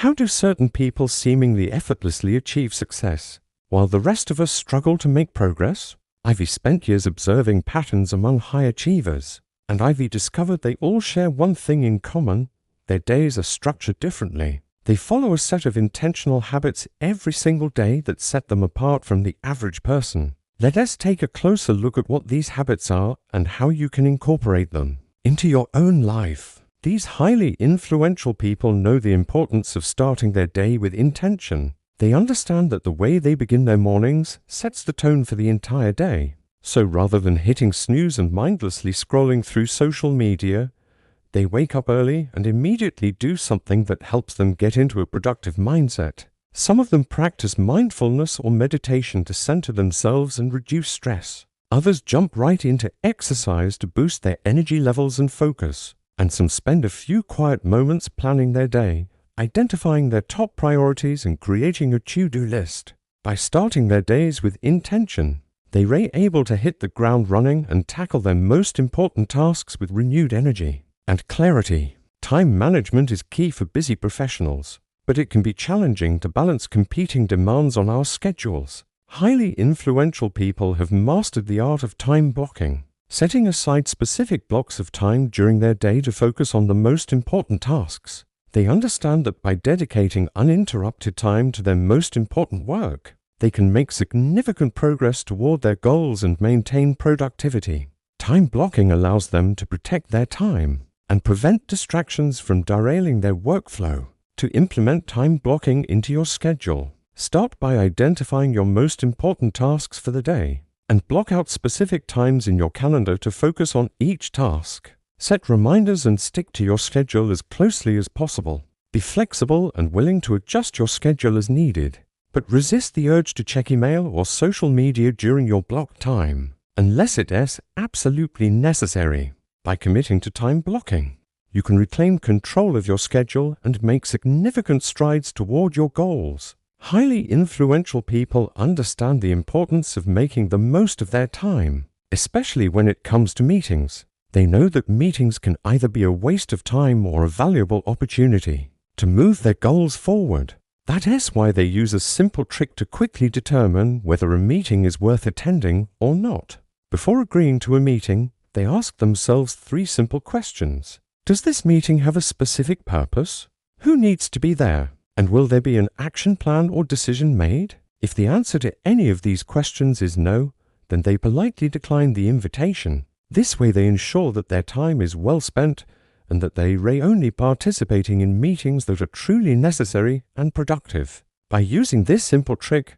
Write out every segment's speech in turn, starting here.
How do certain people seemingly effortlessly achieve success, while the rest of us struggle to make progress? Ivy spent years observing patterns among high achievers, and Ivy discovered they all share one thing in common: their days are structured differently. They follow a set of intentional habits every single day that set them apart from the average person. Let us take a closer look at what these habits are and how you can incorporate them into your own life. These highly influential people know the importance of starting their day with intention. They understand that the way they begin their mornings sets the tone for the entire day. So rather than hitting snooze and mindlessly scrolling through social media, they wake up early and immediately do something that helps them get into a productive mindset. Some of them practice mindfulness or meditation to center themselves and reduce stress. Others jump right into exercise to boost their energy levels and focus. And some spend a few quiet moments planning their day, identifying their top priorities and creating a to-do list. By starting their days with intention, they are able to hit the ground running and tackle their most important tasks with renewed energy and clarity. Time management is key for busy professionals, but it can be challenging to balance competing demands on our schedules. Highly influential people have mastered the art of time blocking, setting aside specific blocks of time during their day to focus on the most important tasks. They understand that by dedicating uninterrupted time to their most important work, they can make significant progress toward their goals and maintain productivity. Time blocking allows them to protect their time and prevent distractions from derailing their workflow. To implement time blocking into your schedule, start by identifying your most important tasks for the day and block out specific times in your calendar to focus on each task. Set reminders and stick to your schedule as closely as possible. Be flexible and willing to adjust your schedule as needed, but resist the urge to check email or social media during your blocked time, unless it is absolutely necessary. By committing to time blocking, you can reclaim control of your schedule and make significant strides toward your goals. Highly influential people understand the importance of making the most of their time, especially when it comes to meetings. They know that meetings can either be a waste of time or a valuable opportunity to move their goals forward. That is why they use a simple trick to quickly determine whether a meeting is worth attending or not. Before agreeing to a meeting, they ask themselves 3 simple questions. Does this meeting have a specific purpose? Who needs to be there? And will there be an action plan or decision made? If the answer to any of these questions is no, then they politely decline the invitation. This way they ensure that their time is well spent and that they are only participating in meetings that are truly necessary and productive. By using this simple trick,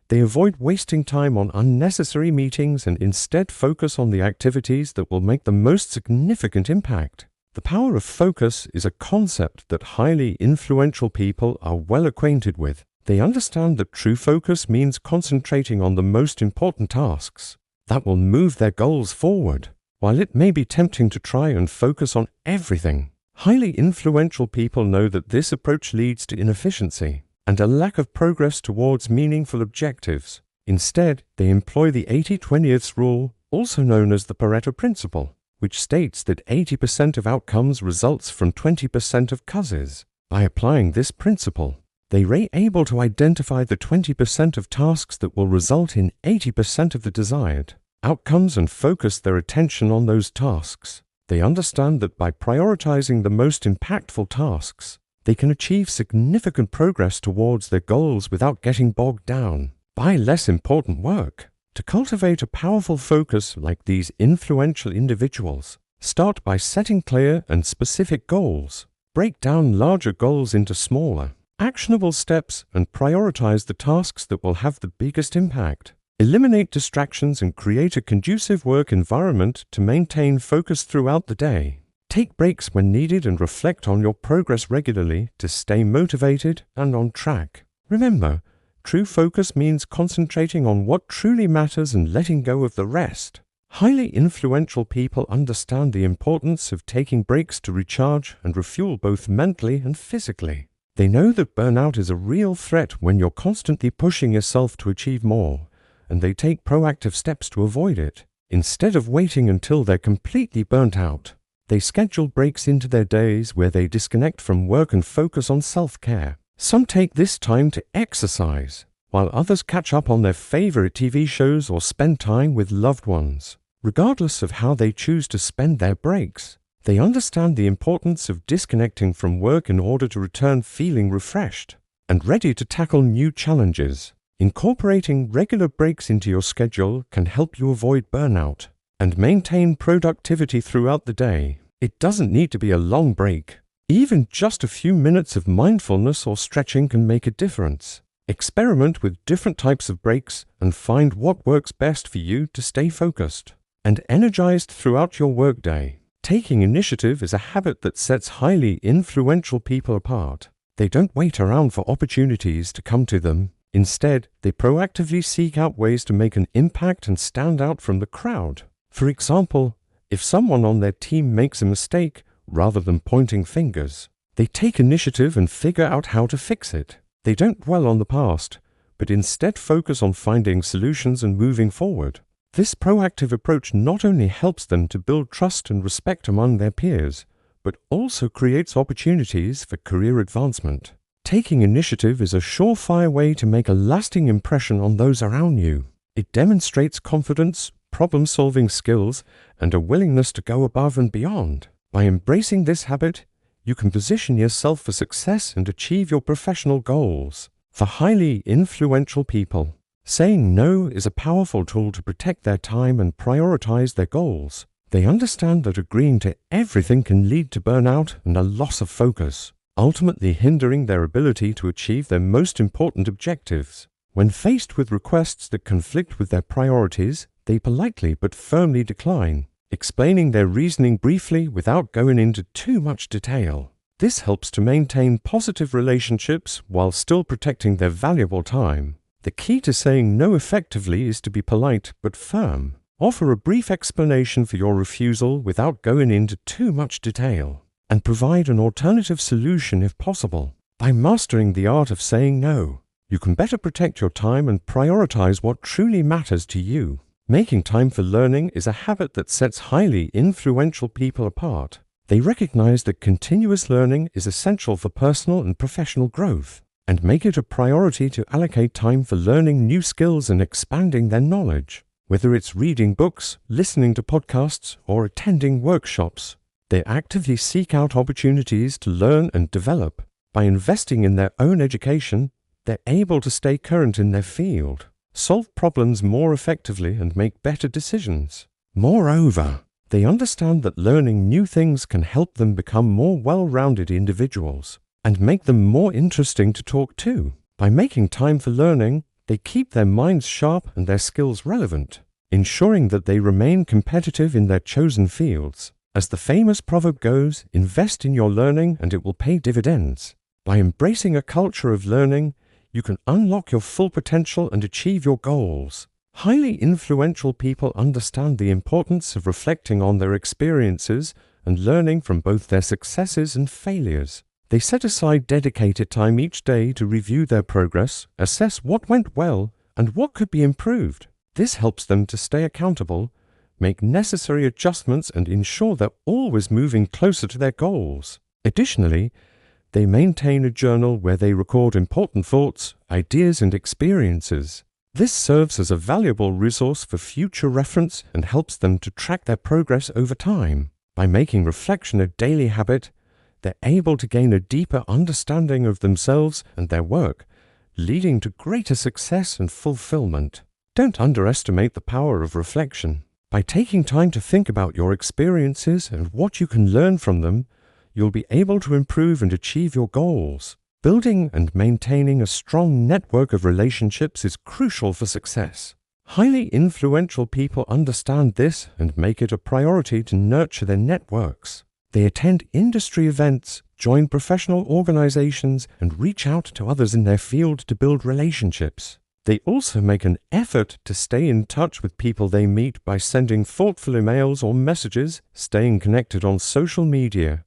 they avoid wasting time on unnecessary meetings and instead focus on the activities that will make the most significant impact. The power of focus is a concept that highly influential people are well acquainted with. They understand that true focus means concentrating on the most important tasks that will move their goals forward. While it may be tempting to try and focus on everything, highly influential people know that this approach leads to inefficiency and a lack of progress towards meaningful objectives. Instead, they employ the 80-20th rule, also known as the Pareto principle, which states that 80% of outcomes results from 20% of causes. By applying this principle, they are able to identify the 20% of tasks that will result in 80% of the desired outcomes and focus their attention on those tasks. They understand that by prioritizing the most impactful tasks, they can achieve significant progress towards their goals without getting bogged down by less important work. To cultivate a powerful focus like these influential individuals, start by setting clear and specific goals. Break down larger goals into smaller, actionable steps and prioritize the tasks that will have the biggest impact. Eliminate distractions and create a conducive work environment to maintain focus throughout the day. Take breaks when needed and reflect on your progress regularly to stay motivated and on track. Remember, true focus means concentrating on what truly matters and letting go of the rest. Highly influential people understand the importance of taking breaks to recharge and refuel both mentally and physically. They know that burnout is a real threat when you're constantly pushing yourself to achieve more, and they take proactive steps to avoid it. Instead of waiting until they're completely burnt out, they schedule breaks into their days where they disconnect from work and focus on self-care. Some take this time to exercise, while others catch up on their favorite TV shows or spend time with loved ones. Regardless of how they choose to spend their breaks, they understand the importance of disconnecting from work in order to return feeling refreshed and ready to tackle new challenges. Incorporating regular breaks into your schedule can help you avoid burnout and maintain productivity throughout the day. It doesn't need to be a long break. Even just a few minutes of mindfulness or stretching can make a difference. Experiment with different types of breaks and find what works best for you to stay focused and energized throughout your workday. Taking initiative is a habit that sets highly influential people apart. They don't wait around for opportunities to come to them. Instead, they proactively seek out ways to make an impact and stand out from the crowd. For example, if someone on their team makes a mistake, rather than pointing fingers, they take initiative and figure out how to fix it. They don't dwell on the past, but instead focus on finding solutions and moving forward. This proactive approach not only helps them to build trust and respect among their peers, but also creates opportunities for career advancement. Taking initiative is a surefire way to make a lasting impression on those around you. It demonstrates confidence, problem-solving skills, and a willingness to go above and beyond. By embracing this habit, you can position yourself for success and achieve your professional goals. For highly influential people, saying no is a powerful tool to protect their time and prioritize their goals. They understand that agreeing to everything can lead to burnout and a loss of focus, ultimately hindering their ability to achieve their most important objectives. When faced with requests that conflict with their priorities, they politely but firmly decline, explaining their reasoning briefly without going into too much detail. This helps to maintain positive relationships while still protecting their valuable time. The key to saying no effectively is to be polite but firm. Offer a brief explanation for your refusal without going into too much detail, and provide an alternative solution if possible. By mastering the art of saying no, you can better protect your time and prioritize what truly matters to you. Making time for learning is a habit that sets highly influential people apart. They recognize that continuous learning is essential for personal and professional growth, and make it a priority to allocate time for learning new skills and expanding their knowledge. Whether it's reading books, listening to podcasts, or attending workshops, they actively seek out opportunities to learn and develop. By investing in their own education, they're able to stay current in their field, solve problems more effectively, and make better decisions. Moreover, they understand that learning new things can help them become more well-rounded individuals and make them more interesting to talk to. By making time for learning, they keep their minds sharp and their skills relevant, ensuring that they remain competitive in their chosen fields. As the famous proverb goes, invest in your learning and it will pay dividends. By embracing a culture of learning, you can unlock your full potential and achieve your goals. Highly influential people understand the importance of reflecting on their experiences and learning from both their successes and failures. They set aside dedicated time each day to review their progress, assess what went well, and what could be improved. This helps them to stay accountable, make necessary adjustments, and ensure they're always moving closer to their goals. Additionally, they maintain a journal where they record important thoughts, ideas, and experiences. This serves as a valuable resource for future reference and helps them to track their progress over time. By making reflection a daily habit, they're able to gain a deeper understanding of themselves and their work, leading to greater success and fulfillment. Don't underestimate the power of reflection. By taking time to think about your experiences and what you can learn from them, you'll be able to improve and achieve your goals. Building and maintaining a strong network of relationships is crucial for success. Highly influential people understand this and make it a priority to nurture their networks. They attend industry events, join professional organizations, and reach out to others in their field to build relationships. They also make an effort to stay in touch with people they meet by sending thoughtful emails or messages, staying connected on social media,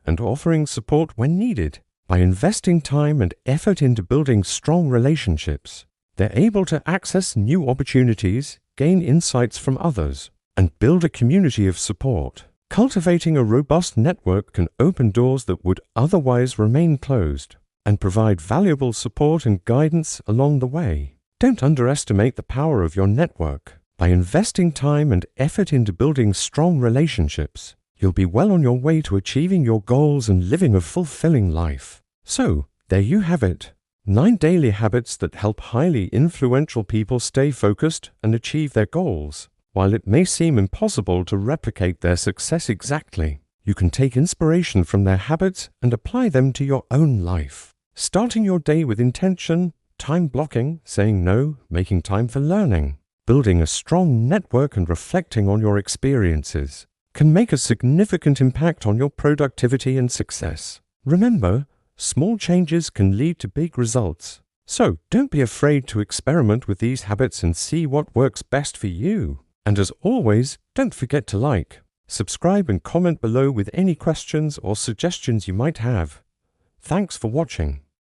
and offering support when needed. By investing time and effort into building strong relationships, they're able to access new opportunities, gain insights from others, and build a community of support. Cultivating a robust network can open doors that would otherwise remain closed. and provide valuable support and guidance along the way. Don't underestimate the power of your network. By investing time and effort into building strong relationships, you'll be well on your way to achieving your goals and living a fulfilling life. So, there you have it. 9 daily habits that help highly influential people stay focused and achieve their goals. While it may seem impossible to replicate their success exactly, you can take inspiration from their habits and apply them to your own life. Starting your day with intention, time blocking, saying no, making time for learning, building a strong network and reflecting on your experiences can make a significant impact on your productivity and success. Remember, small changes can lead to big results. So don't be afraid to experiment with these habits and see what works best for you. And as always, don't forget to like, subscribe and comment below with any questions or suggestions you might have. Thanks for watching.